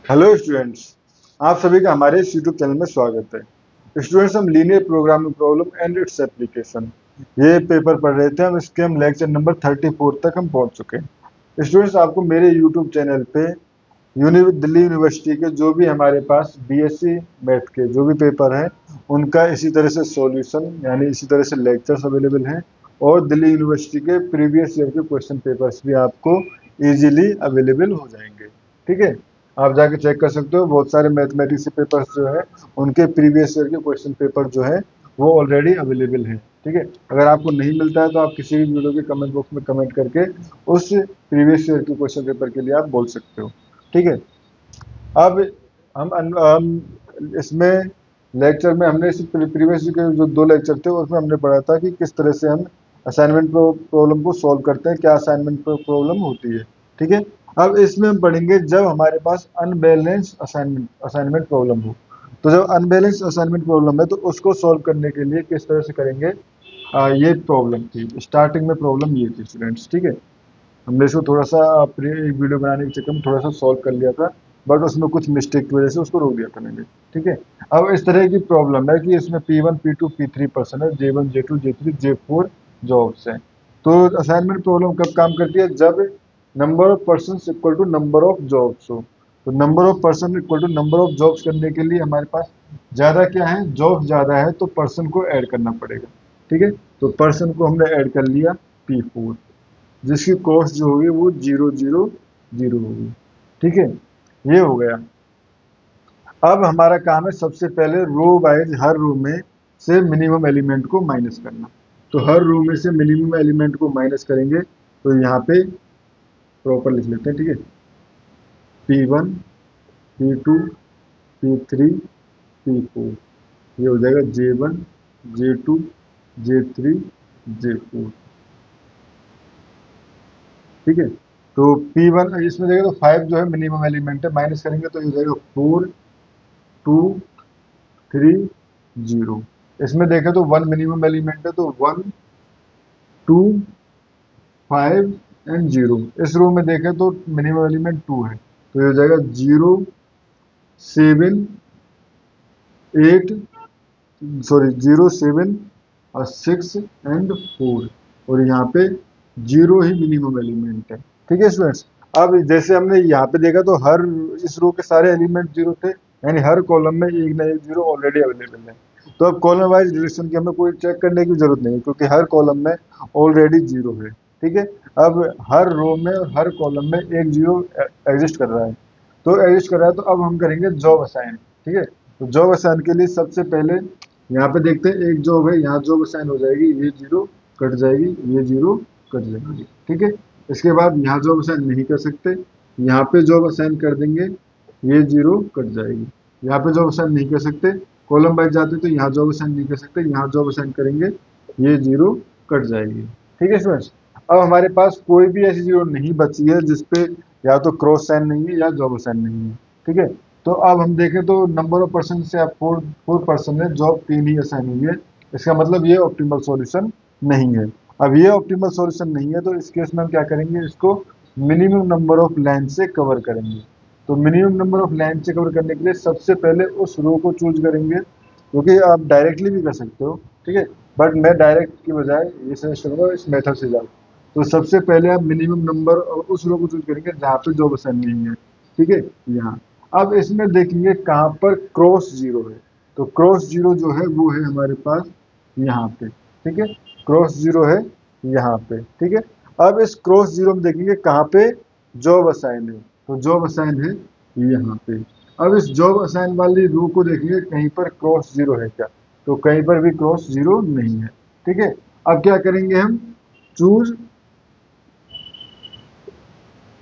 Hello students, आप सभी का हमारे इस यूट्यूब चैनल में स्वागत है। स्टूडेंट्स, हम linear programming problem and its application ये पेपर पढ़ रहे थे। हम लेक्चर नंबर 34 तक हम पहुंच चुके हैं। स्टूडेंट्स, आपको मेरे यूट्यूब चैनल पे दिल्ली यूनिवर्सिटी के जो भी हमारे पास बीएससी मैथ के जो भी पेपर हैं उनका इसी तरह से सॉल्यूशन यानी इसी तरह से लेक्चर्स अवेलेबल हैं, और दिल्ली यूनिवर्सिटी के प्रीवियस ईयर के क्वेश्चन पेपर्स भी आपको इजीली अवेलेबल हो जाएंगे। ठीक है, आप जाके चेक कर सकते हो। बहुत सारे मैथमेटिक्स के पेपर्स जो है उनके प्रीवियस ईयर के क्वेश्चन पेपर जो है वो ऑलरेडी अवेलेबल है। ठीक है, अगर आपको नहीं मिलता है तो आप किसी भी वीडियो के कमेंट बॉक्स में कमेंट करके उस प्रीवियस ईयर के क्वेश्चन पेपर के लिए आप बोल सकते हो। ठीक है, अब हम इसमें लेक्चर में हमने इस प्रीवियस के जो 2 लेक्चर थे उसमें हमने पढ़ा था कि किस तरह से हम असाइनमेंट प्रॉब्लम को सॉल्व करते हैं, क्या असाइनमेंट प्रॉब्लम होती है। ठीक है, अब इसमें हम पढ़ेंगे जब हमारे पास अनबैलेंस असाइनमेंट प्रॉब्लम हो। तो जब अनबैलेंस असाइनमेंट प्रॉब्लम है तो उसको सॉल्व करने के लिए किस तरह से करेंगे। ये प्रॉब्लम थी, स्टार्टिंग में प्रॉब्लम ये थी स्टूडेंट्स। ठीक है, हमने इसको थोड़ा सा अपनी एक वीडियो बनाने के चक्कर में थोड़ा सा सॉल्व कर लिया था, बट उसमें कुछ मिस्टेक की वजह से उसको रोक दिया था मैंने। ठीक है, अब इस तरह की प्रॉब्लम है कि इसमें P1 P2 P3 पर्सन है, J1 J2 J3 J4 jobs हैं। तो असाइनमेंट प्रॉब्लम कब काम करती है, जब number of person equal to number of jobs हो। तो number of person equal to number of jobs करने के लिए हमारे पास ज़्यादा क्या है, जॉब्स ज़्यादा है तो पर्सन को ऐड करना पड़ेगा। ठीक है, तो पर्सन को हमने ऐड कर लिया P4, जिसकी कॉस्ट जो होगी वो 0 0 0 होगी। ठीक है, ये हो गया। अब हमारा काम है सबसे पहले रो वाइज हर रो में से मिनिमम एलिमेंट को माइनस करना। तो हर रो में से मिनिमम एलिमेंट को माइनस करेंगे, तो यहाँ पे प्रॉपर लिख लेते हैं। ठीक है, P1 P2 P3 P4, ये हो जाएगा J1 J2 J3 J4। ठीक है, तो P1 इसमें देखिए तो 5 जो है मिनिमम एलिमेंट है, माइनस करेंगे तो ये हो जाएगा 4 2 3 0। इसमें देखें तो 1 मिनिमम एलिमेंट है, तो 1 2 5 एंड 0। इस रो में देखें तो मिनिमम एलिमेंट 2 है, तो ये हो जाएगा 0 7 8 सॉरी 0 7 और 6 एंड 4, और यहाँ पे 0 ही मिनिमम एलिमेंट है। ठीक है स्टूडेंट्स, अब जैसे हमने यहाँ पे देखा तो हर इस रो के सारे एलिमेंट 0 थे, यानी हर कॉलम में एक ना एक 0 ऑलरेडी अवेलेबल है। तो अब कॉलम वाइज रिलेशन की हमें कोई चेक करने की जरूरत नहीं है, क्योंकि हर कॉलम में ऑलरेडी 0 है। ठीक है, अब हर रो में और हर कॉलम में एक 0 एग्जिस्ट कर रहा है, तो एग्जिस्ट कर रहा है, तो अब हम करेंगे जॉब असाइन। ठीक है, तो जॉब असाइन के लिए सबसे पहले यहाँ पे देखते हैं, एक जॉब है, यहाँ जॉब असाइन हो जाएगी, ये 0 कट जाएगी, ये 0 कट जाएगी। ठीक है, इसके बाद यहाँ जॉब असाइन नहीं कर सकते, यहाँ पे जॉब असाइन कर देंगे, ये 0 कट जाएगी। यहाँ पे जॉब असाइन नहीं कर सकते, कॉलम वाइज जाते तो यहाँ जॉब असाइन नहीं कर सकते, यहाँ जॉब असाइन करेंगे, ये 0 कट जाएगी। ठीक है स्टूडेंट्स, अब हमारे पास कोई भी ऐसी 0 नहीं बची है जिसपे या तो क्रॉस साइन नहीं है या जॉब असाइन नहीं है। ठीक है, तो अब हम देखें तो नंबर ऑफ पर्सन से आप 4 पर्सन है, जॉब 3 ही असाइन हुई है, इसका मतलब ये ऑप्टिमल सॉल्यूशन नहीं है। अब ये ऑप्टिमल सॉल्यूशन नहीं है, तो इस केस में हम क्या करेंगे, इसको मिनिमम नंबर ऑफ लाइन से कवर करेंगे। तो मिनिमम नंबर ऑफ लाइन से कवर करने के लिए सबसे पहले उस रो को चूज करेंगे, क्योंकि आप डायरेक्टली भी कर सकते हो। ठीक है, बट मैं डायरेक्ट की बजाय ये सजेस्ट करूँगा इस मेथड से जाओ। तो सबसे पहले आप मिनिमम नंबर और उस रो को चूज करेंगे जहाँ पे जॉब असाइन नहीं है। ठीक है, यहाँ अब इसमें देखेंगे कहाँ पर क्रॉस 0 है, तो क्रॉस 0 जो है वो है हमारे पास यहाँ पे। ठीक है, क्रॉस 0 है यहाँ पे। ठीक है, अब इस क्रॉस 0 में देखेंगे कहाँ पे जॉब असाइन है, तो जॉब असाइन है यहाँ पे। अब इस जॉब असाइन वाली रो को देखेंगे कहीं पर क्रॉस 0 है क्या, तो कहीं पर भी क्रॉस 0 नहीं है। ठीक है, अब क्या करेंगे हम, choose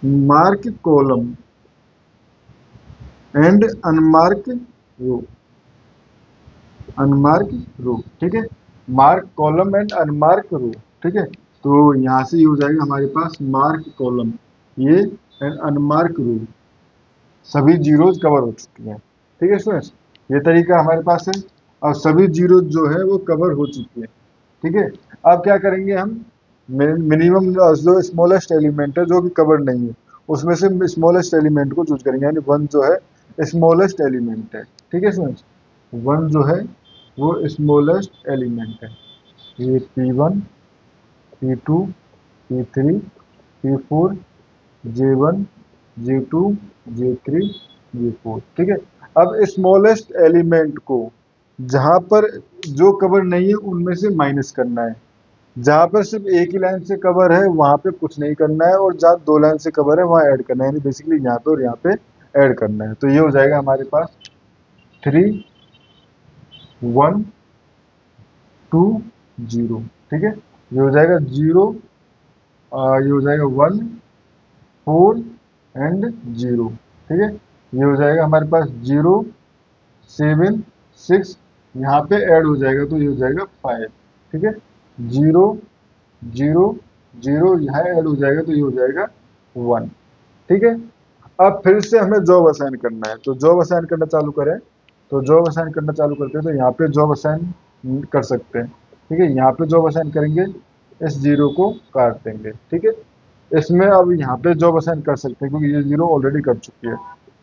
mark column and unmark row, unmark row. ठीक है, mark column and unmark row. ठीक है, तो यहाँ से ये हो जाएगा हमारे पास मार्क कॉलम ये एंड अनमार्क रो, सभी जीरोज कवर हो चुकी हैं। ठीक है स्टूडेंट्स, ये तरीका हमारे पास है, और सभी जीरो जो है वो कवर हो चुकी है। ठीक है, अब क्या करेंगे हम, मिनिमम जो स्मॉलेस्ट एलिमेंट है जो कि कवर नहीं है उसमें से स्मॉलेस्ट एलिमेंट को चूज करेंगे, यानी 1 जो है स्मॉलेस्ट एलिमेंट है। ठीक है स्टूडेंट्स, 1 जो है वो स्मॉलेस्ट एलिमेंट है। ये P1, P2, P3, P4, J1, J2, J3, J4। ठीक है, अब स्मॉलेस्ट एलिमेंट को जहां पर जो कवर नहीं है उनमें से माइनस करना है। जहां पर सिर्फ एक ही लाइन से कवर है वहां पे कुछ नहीं करना है, और जहां 2 लाइन से कवर है वहां ऐड करना है, यानी बेसिकली यहाँ पे और यहाँ पे ऐड करना है। तो ये हो जाएगा हमारे पास 3, 1, 2, 0। ठीक है, ये हो जाएगा 0, ये हो जाएगा 1, 4 एंड 0। ठीक है, ये हो जाएगा हमारे पास 0, 7, 6, यहाँ पे ऐड हो जाएगा तो ये हो जाएगा 5। ठीक है, 0, 0, 0 यहाँ ऐड हो जाएगा तो ये हो जाएगा 1। ठीक है, अब फिर से हमें जॉब असाइन करना है, तो जॉब असाइन करना चालू करें। तो जॉब असाइन करना चालू करते हैं तो यहाँ पे जॉब असाइन कर सकते हैं। ठीक है, यहाँ पे जॉब असाइन करेंगे, इस 0 को काट देंगे। ठीक है, इसमें अब यहाँ पे जॉब असाइन कर सकते हैं क्योंकि ये 0 ऑलरेडी कट चुकी है,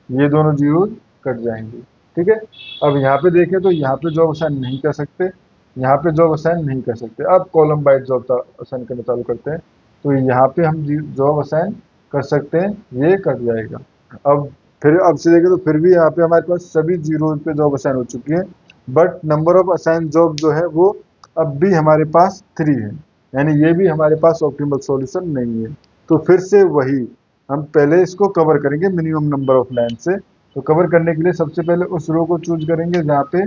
ये दोनों 0 कट जाएंगे। ठीक है, अब यहाँ पे देखें तो यहाँ पे जॉब असाइन नहीं कर सकते, यहाँ पे जॉब असाइन नहीं कर सकते। अब कॉलम बाइट जॉब असाइन करना चालू करते हैं, तो यहाँ पे हम जॉब असाइन कर सकते हैं, ये कट जाएगा। अब फिर अब से देखें तो फिर भी यहाँ पे हमारे पास सभी 0 पे जॉब असाइन हो चुकी है, but number of assign job जो है वो अब भी हमारे पास 3 है, यानी ये भी हमारे पास ऑप्टिमल सॉल्यूशन नहीं है। तो फिर से वही, हम पहले इसको कवर करेंगे मिनिमम नंबर ऑफ लाइन से। तो कवर करने के लिए सबसे पहले उस रो को चूज करेंगे जहाँ पे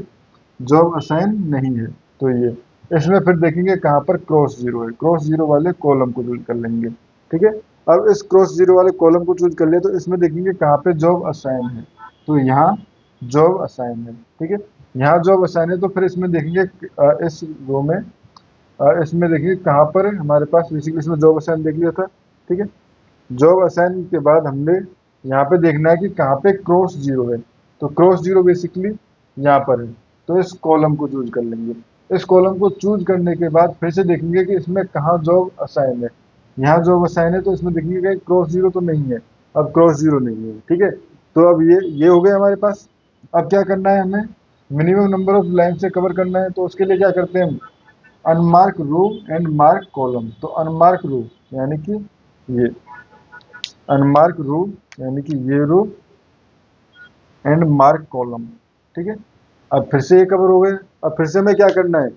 जॉब असाइन नहीं है। तो ये इसमें फिर देखेंगे कहाँ पर क्रॉस 0 है, क्रॉस 0 वाले कॉलम को चूज कर लेंगे। ठीक है, अब इस क्रॉस 0 वाले कॉलम को चूज कर लिया तो इसमें देखेंगे कहाँ पे जॉब असाइन है, तो यहाँ जॉब असाइन है। ठीक है, यहाँ जॉब असाइन है तो फिर इसमें देखेंगे इस रो में, इसमें देखिए कहाँ पर है हमारे पास, बेसिकली इसमें जॉब असाइन देख लिया था। ठीक है, जॉब असाइन के बाद हमने यहाँ पे देखना है कि कहाँ पे क्रॉस 0 है, तो क्रॉस 0 बेसिकली यहाँ पर है, तो इस कॉलम को चूज कर लेंगे। इस कॉलम को चूज करने के बाद फिर से देखेंगे कि इसमें कहाँ जॉब असाइन है। यहाँ जॉब असाइन है तो इसमें देखेंगे कि क्रॉस 0 तो नहीं है, अब क्रॉस 0 नहीं है। ठीक है, तो अब ये हो गया हमारे पास। अब क्या करना है, हमें मिनिमम नंबर ऑफ लाइन से कवर करना है, तो उसके लिए क्या करते हैं हम, unmark row and mark column. तो अनमार्क रो यानी कि ये, अनमार्क रो यानी कि ये रो एंड मार्क कॉलम। ठीक है, अब फिर से ये कवर हो गए। अब फिर से हमें क्या करना है,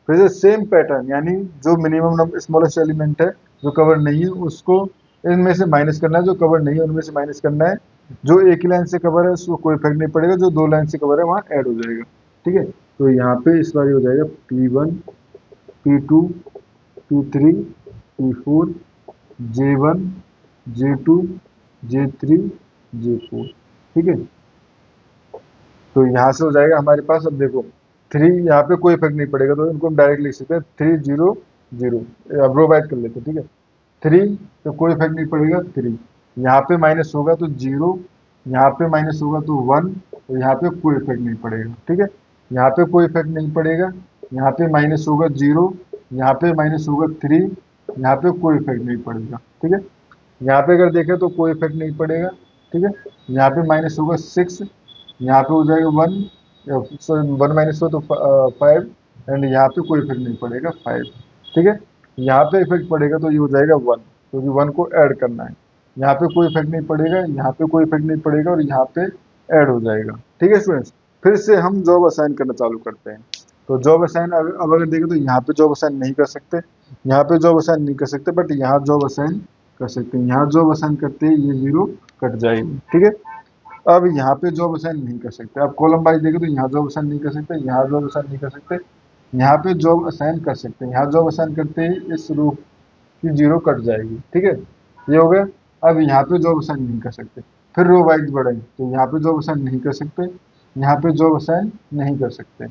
फिर से सेम पैटर्न, यानी जो मिनिमम नंबर स्मॉलेस्ट एलिमेंट है जो कवर नहीं है उसको इनमें से माइनस करना है, जो कवर नहीं है उनमें से माइनस करना है। जो एक ही लाइन से कवर है उसको कोई इफेक्ट नहीं पड़ेगा, जो 2 लाइन से कवर है वहाँ ऐड हो जाएगा। ठीक है, तो यहाँ पे इस बार हो जाएगा P1, P2, P3, P4, J1, J2, J3, J4। ठीक है, तो यहाँ से हो जाएगा हमारे पास। अब देखो 3 यहाँ पे कोई इफेक्ट नहीं पड़ेगा तो इनको हम डायरेक्ट लिख सकते हैं 3, 0, 0। अब रो बाइट कर लेते हैं। ठीक है, 3 तो कोई इफेक्ट नहीं पड़ेगा 3, यहाँ पे माइनस होगा तो 0, यहाँ पे माइनस होगा तो 1, तो यहाँ पे कोई इफेक्ट नहीं पड़ेगा। ठीक है, यहाँ पे कोई इफेक्ट नहीं पड़ेगा, यहाँ पे माइनस होगा 0, यहाँ पे माइनस होगा 3, यहाँ पे कोई इफेक्ट नहीं पड़ेगा। ठीक है, यहाँ पे अगर देखें तो कोई इफेक्ट नहीं पड़ेगा। ठीक है, यहाँ पे माइनस होगा 6, यहाँ पे हो जाएगा 1, सॉरी 1 माइनस हो तो 5, एंड यहाँ पे कोई इफेक्ट नहीं पड़ेगा 5। ठीक है, यहाँ पे इफेक्ट पड़ेगा तो ये हो जाएगा 1, क्योंकि 1 को ऐड करना है। यहाँ पे कोई इफेक्ट नहीं पड़ेगा, यहाँ पे कोई इफेक्ट नहीं पड़ेगा, और यहाँ पे ऐड हो जाएगा। ठीक है स्टूडेंट्स, फिर से हम जॉब असाइन करना चालू करते हैं। तो जॉब असाइन अब अगर देखें तो यहाँ पे जॉब असाइन नहीं कर सकते, यहाँ पे जॉब असाइन नहीं कर सकते, बट यहाँ जॉब असाइन कर सकते हैं। यहाँ जॉब असाइन करते ही ये 0 कट जाएगी। ठीक है, अब यहाँ पे जॉब असाइन नहीं कर सकते। अब कॉलम वाइज देखें तो यहाँ जॉब असाइन नहीं कर सकते, यहाँ जॉब असाइन नहीं कर सकते, यहाँ पे जॉब असाइन कर सकते हैं। यहाँ जॉब असाइन करते ही इस रो की 0 कट जाएगी। ठीक है, ये हो गया। अब यहाँ पे जॉब असाइन नहीं कर सकते, फिर रो वाइज बढ़े तो यहाँ पे जॉब असाइन नहीं कर सकते, यहाँ पे जॉब असाइन नहीं कर सकते।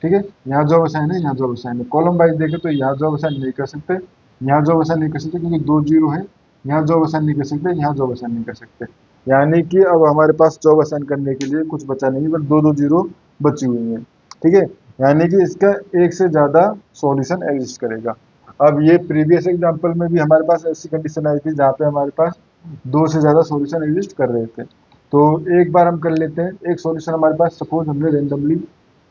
ठीक है, यहाँ जॉब असाइन है, यहाँ जॉब असाइन है। कॉलम वाइज देखें तो यहाँ जॉब असाइन नहीं कर सकते, यहाँ जॉब असाइन नहीं कर सकते क्योंकि 2 0 है, यहाँ जॉब असाइन नहीं कर सकते, यहाँ जॉब असाइन नहीं कर सकते। यानी कि अब हमारे पास जॉब असाइन करने के लिए कुछ बचा नहीं, बट 2 2 0 बची हुई है। ठीक है, यानी कि इसका एक से ज़्यादा सॉल्यूशन एग्जिस्ट करेगा। अब ये प्रीवियस एग्जांपल में भी हमारे पास ऐसी कंडीशन आई थी जहाँ पे हमारे पास 2 से ज़्यादा सॉल्यूशन एग्जिस्ट कर रहे थे। तो एक बार हम कर लेते हैं, एक सॉल्यूशन हमारे पास, सपोज हमने रेंडमली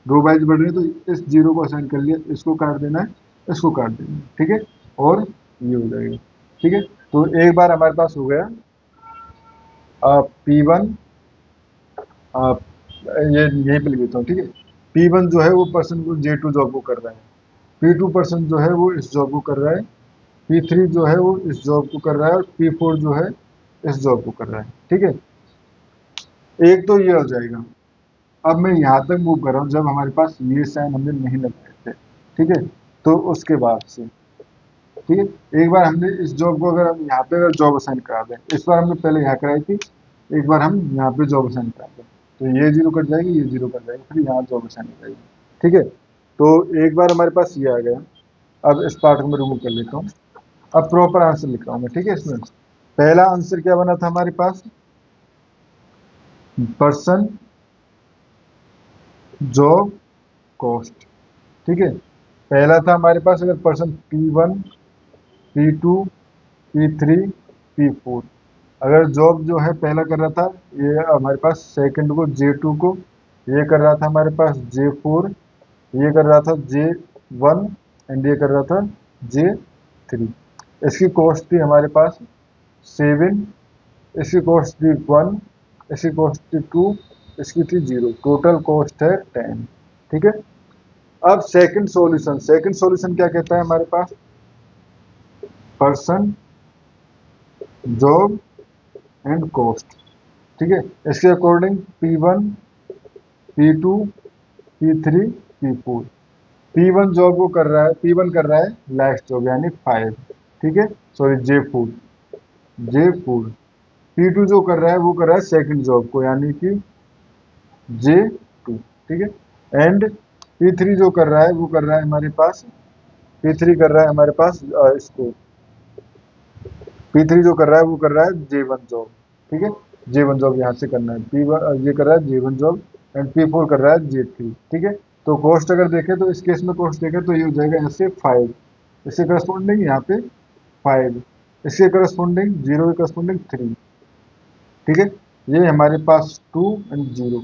रो वाइज बढ़ रहे हैं तो इस जीरो को असाइन कर लिया, इसको काट देना है, इसको काट देना है, ठीक है, और ये हो जाएगा, ठीक है। तो एक बार हमारे पास हो गया P1, ये यही पे लिख देता हूँ, ठीक है। P1 जो है वो पर्सन को J2 जॉब को कर रहा है, P2 पर्सन जो है वो इस जॉब को कर रहा है, P3 जो है वो इस जॉब को कर रहा है, और P4 जो है इस जॉब को कर रहा है, ठीक है। एक तो ये हो जाएगा। अब मैं यहाँ तक मूव कर रहा हूँ जब हमारे पास ये साइन हमने नहीं लगाए थे, ठीक है। तो उसके बाद से, ठीक है, एक बार हमने इस जॉब को अगर हम यहाँ पे अगर जॉब असाइन करा दें, इस बार हमने पहले यहाँ कराई थी, एक बार हम यहाँ पे जॉब असाइन करा दें, तो ये जीरो कट जाएगी, ये जीरो कट जाएगी, फिर यहाँ जॉब असाइन हो जाएगी, ठीक है। तो एक बार हमारे पास ये आ गया। अब इस पार्ट को मैं रिमूव कर लेता हूँ। अब प्रॉपर आंसर लिख रहा हूँ मैं, ठीक है। इसमें पहला आंसर क्या बना था हमारे पास, पर्सन जॉब कॉस्ट, ठीक है। पहला था हमारे पास अगर person P1, P2, P3, P4, अगर जॉब जो है पहला कर रहा था ये हमारे पास सेकंड को J2 को, ये कर रहा था हमारे पास J4, ये कर रहा था J1, एंड ये कर रहा था J3। इसकी कॉस्ट थी हमारे पास 7, इसकी कॉस्ट थी 1, इसकी कॉस्ट थी 2, इसकी थी 0, टोटल कॉस्ट है 10, ठीक है। अब सेकंड सॉल्यूशन क्या कहता है हमारे पास, पर्सन जॉब एंड कॉस्ट, ठीक है। इसके according P1, P2, P3, P4। P1 job को कर रहा है, P1 कर रहा है लास्ट जॉब यानी 5, ठीक है, सॉरी J4। P2 जो कर रहा है वो कर रहा है सेकंड जॉब को यानी कि J2, ठीक है। एंड P3 जो कर रहा है वो कर रहा है हमारे पास, P3 कर रहा है हमारे पास इसको, P3 जो कर रहा है वो कर रहा है J1 जॉब, ठीक है। J1 जॉब यहाँ से करना है, P1 ये कर रहा है J1 जॉब, एंड P4 कर रहा है J3, ठीक है। तो कॉस्ट अगर देखें तो इस केस में कॉस्ट देखें तो ये हो जाएगा यहाँ से 5, इसके करस्पॉन्डिंग यहाँ पे 5, इसके करस्पॉन्डिंग 0 के करस्पॉन्डिंग 3, ठीक है। ये हमारे पास 2 एंड 0,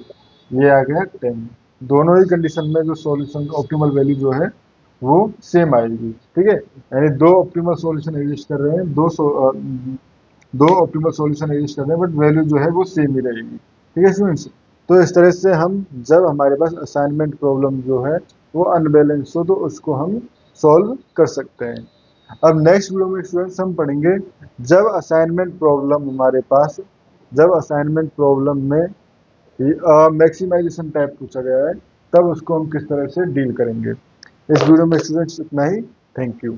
ये आ गया 10। दोनों ही कंडीशन में जो सॉल्यूशन ऑप्टिमल वैल्यू जो है वो सेम आएगी, ठीक है। यानी दो ऑप्टिमल सॉल्यूशन एग्जिस्ट कर रहे हैं, दो ऑप्टिमल सॉल्यूशन एग्जिस्ट कर रहे हैं, बट वैल्यू जो है वो सेम ही रहेगी, ठीक है स्टूडेंट्स। तो इस तरह से हम जब हमारे पास असाइनमेंट प्रॉब्लम जो है वो अनबैलेंस हो तो उसको हम सॉल्व कर सकते हैं। अब नेक्स्ट वीडियो में स्टूडेंट्स हम पढ़ेंगे जब असाइनमेंट प्रॉब्लम हमारे पास, जब असाइनमेंट प्रॉब्लम में मैक्सिमाइजेशन टाइप पूछा गया है तब उसको हम किस तरह से डील करेंगे। इस वीडियो में स्टूडेंट्स इतना ही। Thank you.